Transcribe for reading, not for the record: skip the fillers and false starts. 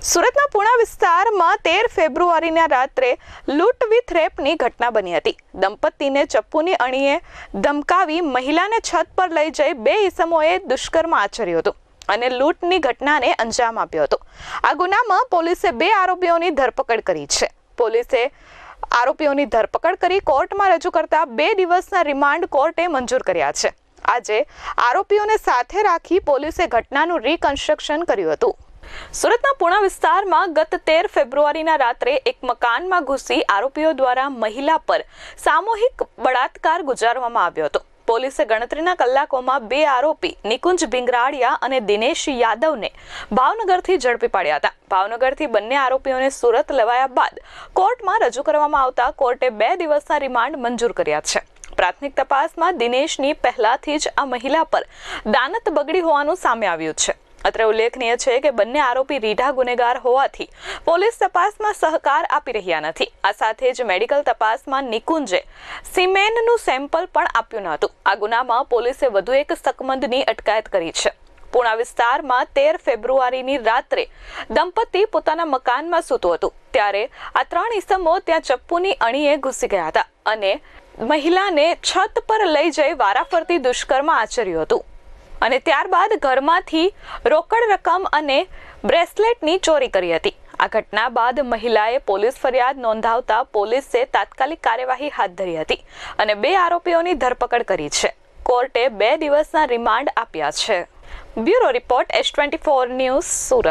સુરતના પુણા વિસ્તારમાં 13 ફેબ્રુઆરીના રાત્રે લૂંટ વિથ રેપની ઘટના બની હતી। દંપતીને ચપ્પુની અણીએ ધમકાવી મહિલાને છત પર લઈ જઈ બે ઈસમોએ દુષ્કર્મ આચર્યું હતું અને લૂંટની ઘટનાને અંજામ આપ્યો હતો। આ ગુનામાં પોલીસે બે આરોપીઓની ધરપકડ કરી છે। પોલીસે આરોપીઓની ધરપકડ કરી કોર્ટમાં રજૂ કરતા 2 દિવસના રિમાન્ડ કોર્ટે મંજૂર કર્યા છે। આજે આરોપીઓને સાથે રાખી પોલીસે ઘટનાનું રિકન્સ્ટ્રક્શન કર્યું હતું। સુરતના પુણા વિસ્તારમાં ગત 13 ફેબ્રુઆરીના રાત્રે એક મકાનમાં ઘૂસી આરોપીઓ દ્વારા મહિલા પર સામૂહિક બળાત્કાર ગુજારવામાં આવ્યો હતો। પોલીસે ગણતરીના કલાકોમાં બે આરોપી નિકુંજ ભીંગરાડિયા અને દિનેશ યાદવને ભાવનગરથી ઝડપી પાડ્યા હતા। ભાવનગરથી બંને આરોપીઓને સુરત લવાયા બાદ કોર્ટમાં રજૂ કરવામાં આવતા કોર્ટે 2 દિવસના રિમાન્ડ મંજૂર કર્યા છે। પ્રાથમિક તપાસમાં દિનેશની પહેલાથી જ આ મહિલા પર દાનત બગડી હોવાનું સામે આવ્યું છે। અત્રે ઉલ્લેખનીય છે કે બંને આરોપી રીઢા ગુનેગાર હોવાથી પોલીસ તપાસમાં સહકાર આપી રહ્યા નથી। આ સાથે જ મેડિકલ તપાસમાં નિકુંજે સિમેનનું સેમ્પલ પણ આપ્યું ન હતું। આ ગુનામાં પોલીસે વધુ એક શકમંદની અટકાયત કરી છે। પુણા વિસ્તારમાં 13 ફેબ્રુઆરીની રાત્રે દંપતી પોતાના મકાનમાં સૂતું હતું ત્યારે આ 3 ઈસમો ત્યાં ચપ્પુની અણીએ ઘૂસી ગયા હતા અને મહિલાને છત પર લઈ જઈ વારાફરતી દુષ્કર્મ આચર્યું હતું અને ત્યારબાદ ઘરમાંથી રોકડ રકમ અને બ્રેસલેટની ચોરી કરી હતી। આ ઘટના બાદ મહિલાએ પોલીસ ફરિયાદ નોંધાવતા પોલીસે તાત્કાલિક કાર્યવાહી હાથ ધરી હતી અને બે આરોપીઓની ધરપકડ કરી છે। કોર્ટે 2 દિવસના રિમાન્ડ આપ્યા છે। Bureau report S24 news Surat.